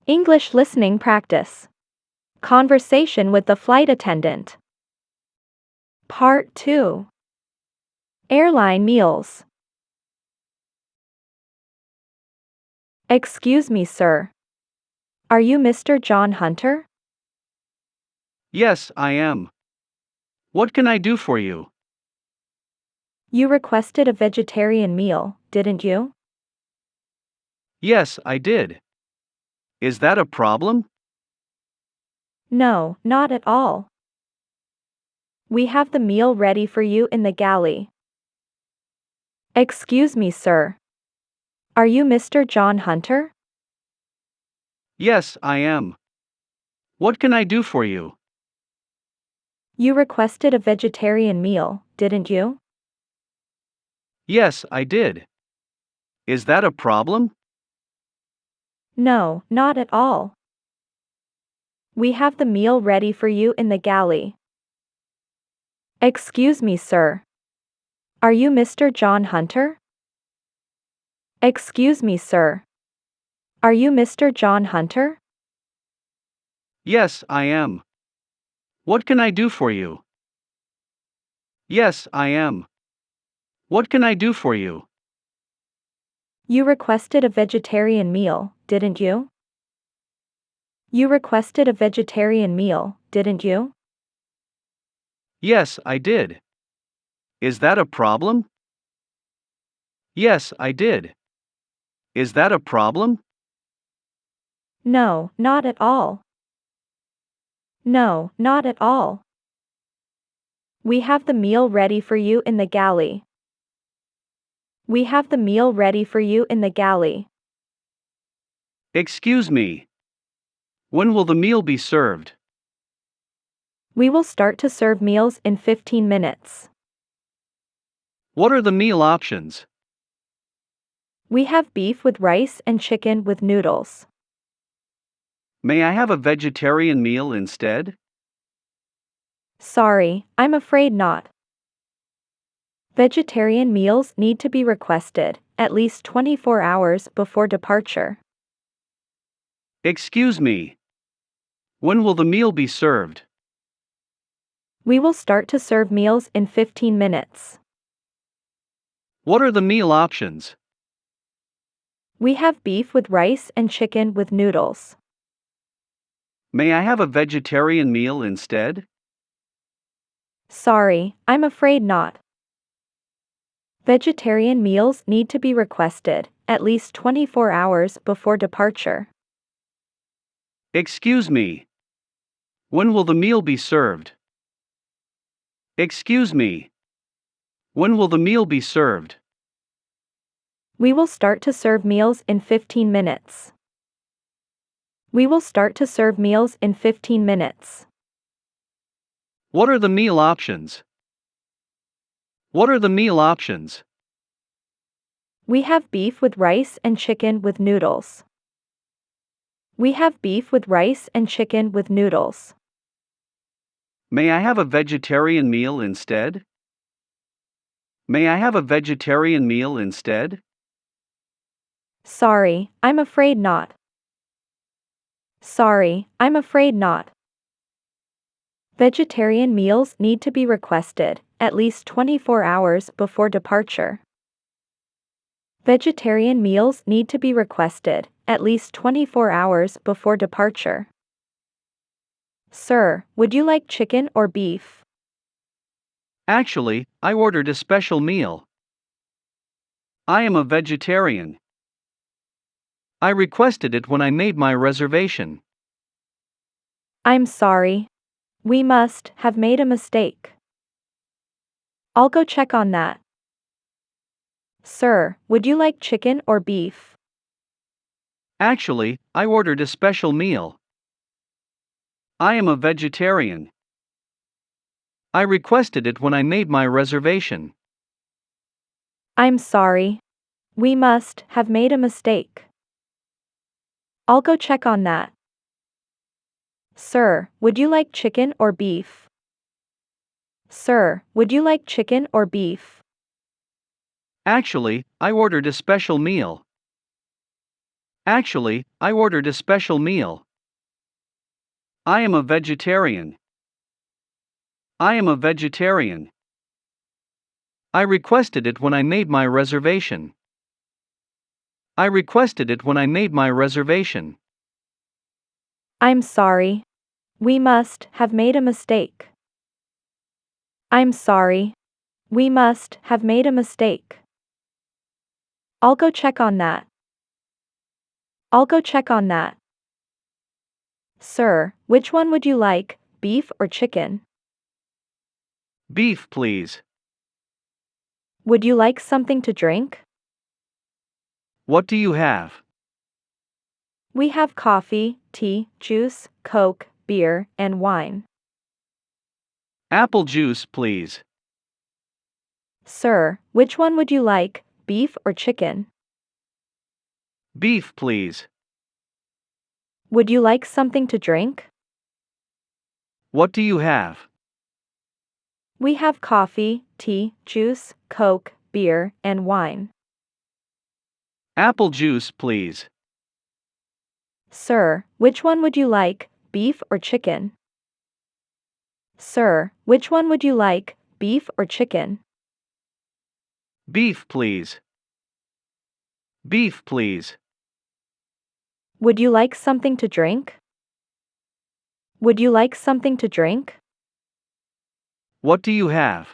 English listening practice. Conversation with the flight attendant. Part 2. Airline meals. Excuse me, sir. Are you Mr. John Hunter? Yes, I am. What can I do for you? You requested a vegetarian meal, didn't you? Yes, I did. Is that a problem? No, not at all. We have the meal ready for you in the galley. Excuse me, sir. Are you Mr. John Hunter? Yes, I am. What can I do for you? You requested a vegetarian meal, didn't you? Yes, I did. Is that a problem? No, not at all. We have the meal ready for you in the galley. Excuse me, sir. Are you Mr. John Hunter? Excuse me, sir. Are you Mr. John Hunter? Yes, I am. What can I do for you? Yes, I am. What can I do for you? You requested a vegetarian meal, didn't you? You requested a vegetarian meal, didn't you? Yes, I did. Is that a problem? Yes, I did. Is that a problem? No, not at all. No, not at all. We have the meal ready for you in the galley. We have the meal ready for you in the galley. Excuse me. When will the meal be served? We will start to serve meals in 15 minutes. What are the meal options? We have beef with rice and chicken with noodles. May I have a vegetarian meal instead? Sorry, I'm afraid not. Vegetarian meals need to be requested at least 24 hours before departure. Excuse me. When will the meal be served? We will start to serve meals in 15 minutes. What are the meal options? We have beef with rice and chicken with noodles. May I have a vegetarian meal instead? Sorry, I'm afraid not. Vegetarian meals need to be requested at least 24 hours before departure. Excuse me. When will the meal be served? Excuse me. When will the meal be served? We will start to serve meals in 15 minutes. We will start to serve meals in 15 minutes. What are the meal options? What are the meal options? We have beef with rice and chicken with noodles. We have beef with rice and chicken with noodles. May I have a vegetarian meal instead? May I have a vegetarian meal instead? Sorry, I'm afraid not. Sorry, I'm afraid not. Vegetarian meals need to be requested at least 24 hours before departure. Vegetarian meals need to be requested at least 24 hours before departure. Sir, would you like chicken or beef? Actually, I ordered a special meal. I am a vegetarian. I requested it when I made my reservation. I'm sorry. We must have made a mistake. I'll go check on that. Sir, would you like chicken or beef? Actually, I ordered a special meal. I am a vegetarian. I requested it when I made my reservation. I'm sorry. We must have made a mistake. I'll go check on that. Sir, would you like chicken or beef? Sir, would you like chicken or beef? Actually, I ordered a special meal. Actually, I ordered a special meal. I am a vegetarian. I am a vegetarian. I requested it when I made my reservation. I requested it when I made my reservation. I'm sorry. We must have made a mistake. I'm sorry. We must have made a mistake. I'll go check on that. I'll go check on that. Sir, which one would you like, beef or chicken? Beef, please. Would you like something to drink? What do you have? We have coffee, tea, juice, Coke, beer, and wine. Apple juice, please. Sir, which one would you like, beef or chicken? Beef, please. Would you like something to drink? What do you have? We have coffee, tea, juice, Coke, beer, and wine. Apple juice, please. Sir, which one would you like, beef or chicken? Sir, which one would you like, beef or chicken? Beef, please. Beef, please. Would you like something to drink? Would you like something to drink? What do you have?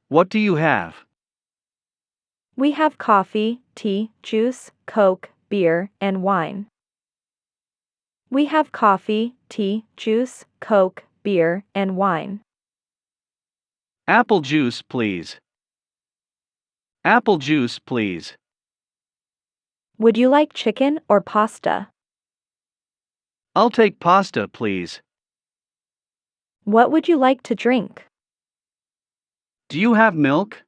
What do you have? We have coffee, tea, juice, Coke, beer, and wine. We have coffee, tea, juice, Coke, beer, and wine. Apple juice, please. Apple juice, please. Would you like chicken or pasta? I'll take pasta, please. What would you like to drink? Do you have milk?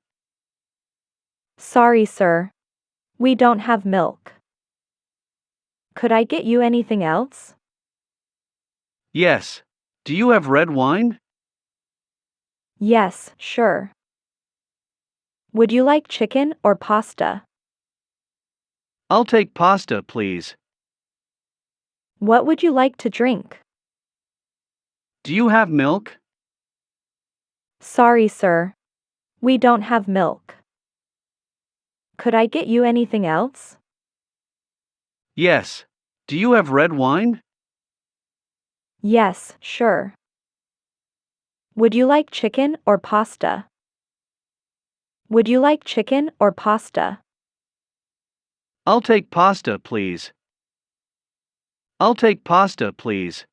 Sorry, sir. We don't have milk. Could I get you anything else? Yes. Do you have red wine? Yes, sure. Would you like chicken or pasta? I'll take pasta, please. What would you like to drink? Do you have milk? Sorry, sir. We don't have milk. Could I get you anything else? Yes. Do you have red wine? Yes, sure. Would you like chicken or pasta? Would you like chicken or pasta? I'll take pasta, please. I'll take pasta, please.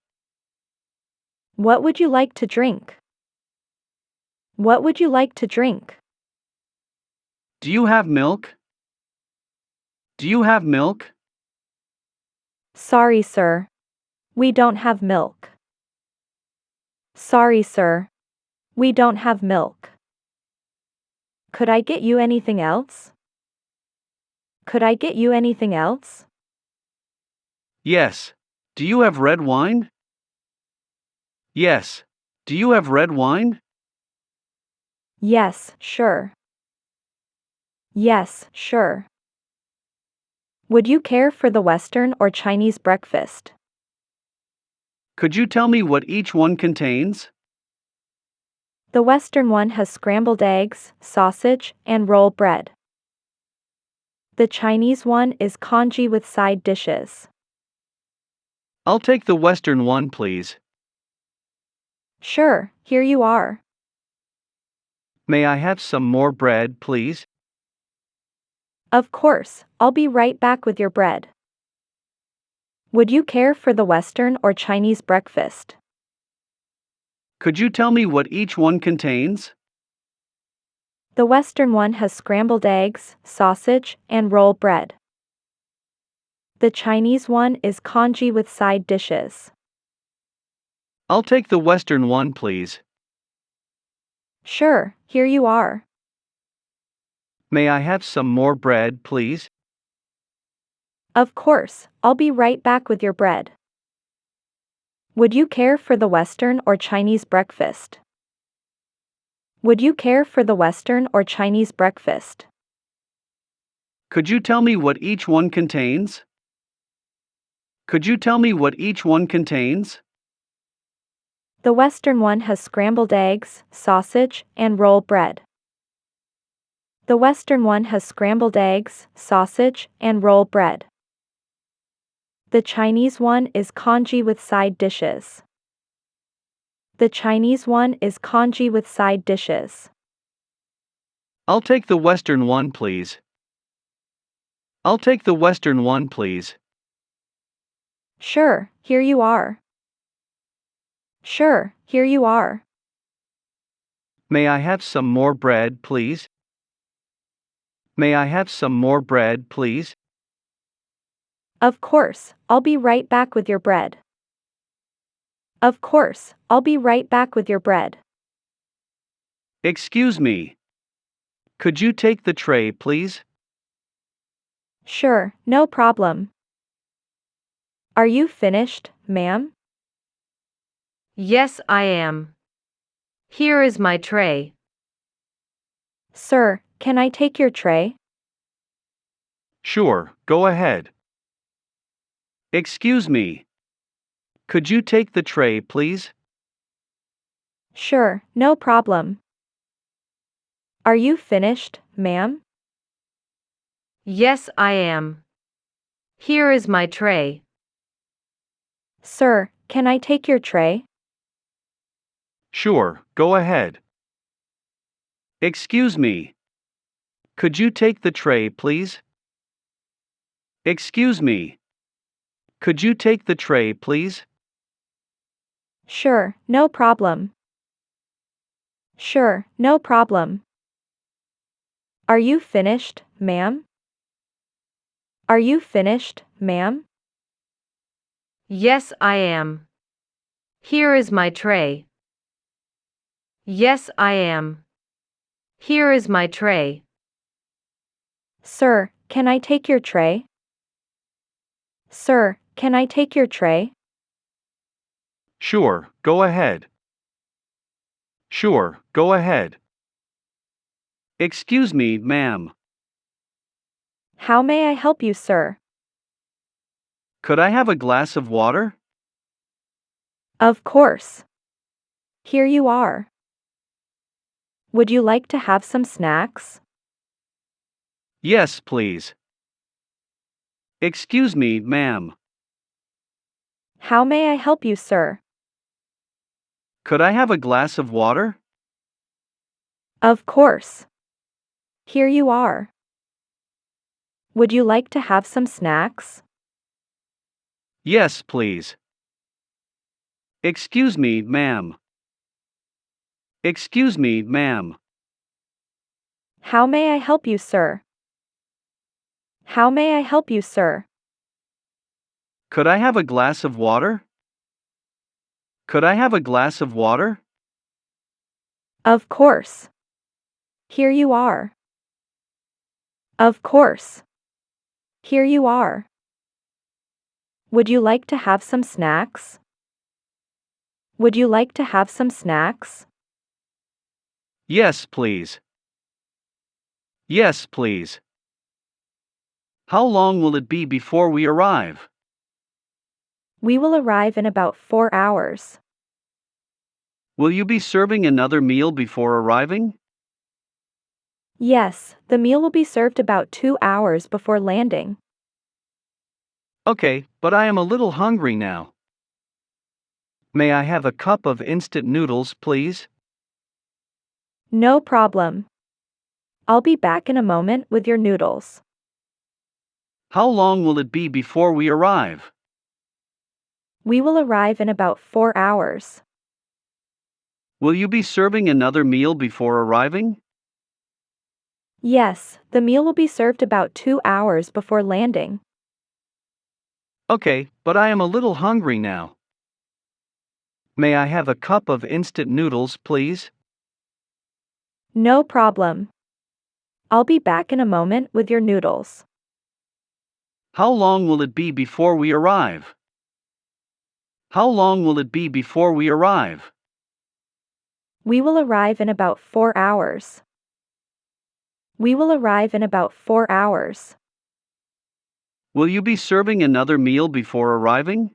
What would you like to drink? What would you like to drink? Do you have milk? Do you have milk? Sorry, sir. We don't have milk. Sorry, sir. We don't have milk. Could I get you anything else? Could I get you anything else? Yes. Do you have red wine? Yes. Do you have red wine? Yes, sure. Yes, sure. Would you care for the Western or Chinese breakfast? Could you tell me what each one contains? The Western one has scrambled eggs, sausage, and roll bread. The Chinese one is congee with side dishes. I'll take the Western one, please. Sure, here you are. May I have some more bread, please? Of course, I'll be right back with your bread. Would you care for the Western or Chinese breakfast? Could you tell me what each one contains? The Western one has scrambled eggs, sausage, and roll bread. The Chinese one is congee with side dishes. I'll take the Western one, please. Sure, here you are. May I have some more bread, please? Of course, I'll be right back with your bread. Would you care for the Western or Chinese breakfast? Would you care for the Western or Chinese breakfast? Could you tell me what each one contains? Could you tell me what each one contains? The Western one has scrambled eggs, sausage, and roll bread. The Western one has scrambled eggs, sausage, and roll bread. The Chinese one is congee with side dishes. The Chinese one is congee with side dishes. I'll take the Western one, please. I'll take the Western one, please. Sure, here you are. Sure, here you are. May I have some more bread, please? May I have some more bread, please? Of course, I'll be right back with your bread. Of course, I'll be right back with your bread. Excuse me. Could you take the tray, please? Sure, no problem. Are you finished, ma'am? Yes, I am. Here is my tray. Sir, can I take your tray? Sure, go ahead. Excuse me. Could you take the tray, please? Sure, no problem. Are you finished, ma'am? Yes, I am. Here is my tray. Sir, can I take your tray? Sure, go ahead. Excuse me. Could you take the tray, please? Excuse me. Could you take the tray, please? Sure, no problem. Sure, no problem. Are you finished, ma'am? Are you finished, ma'am? Yes, I am. Here is my tray. Yes, I am. Here is my tray. Sir, can I take your tray? Sir, can I take your tray? Sure, go ahead. Sure, go ahead. Excuse me, ma'am. How may I help you, sir? Could I have a glass of water? Of course. Here you are. Would you like to have some snacks? Yes, please. Excuse me, ma'am. How may I help you, sir? Could I have a glass of water? Of course. Here you are. Would you like to have some snacks? Yes, please. Excuse me, ma'am. Excuse me, ma'am. How may I help you, sir? How may I help you, sir? Could I have a glass of water? Could I have a glass of water? Of course. Here you are. Of course. Here you are. Would you like to have some snacks? Would you like to have some snacks? Yes, please. Yes, please. How long will it be before we arrive? We will arrive in about 4 hours. Will you be serving another meal before arriving? Yes, the meal will be served about 2 hours before landing. Okay, but I am a little hungry now. May I have a cup of instant noodles, please? No problem. I'll be back in a moment with your noodles. How long will it be before we arrive? We will arrive in about 4 hours. Will you be serving another meal before arriving? Yes, the meal will be served about 2 hours before landing. Okay, but I am a little hungry now. May I have a cup of instant noodles, please? No problem. I'll be back in a moment with your noodles. How long will it be before we arrive? How long will it be before we arrive? We will arrive in about 4 hours. We will arrive in about 4 hours. Will you be serving another meal before arriving?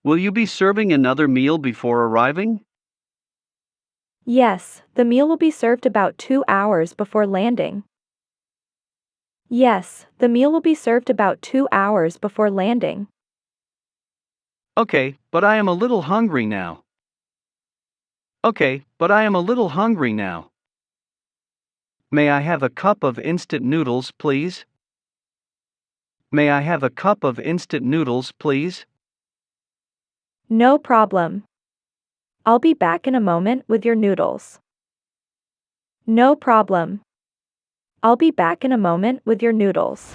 Will you be serving another meal before arriving? Yes, the meal will be served about 2 hours before landing. Yes, the meal will be served about 2 hours before landing. Okay, but I am a little hungry now. Okay, but I am a little hungry now. May I have a cup of instant noodles, please? May I have a cup of instant noodles, please? No problem. I'll be back in a moment with your noodles. No problem. I'll be back in a moment with your noodles.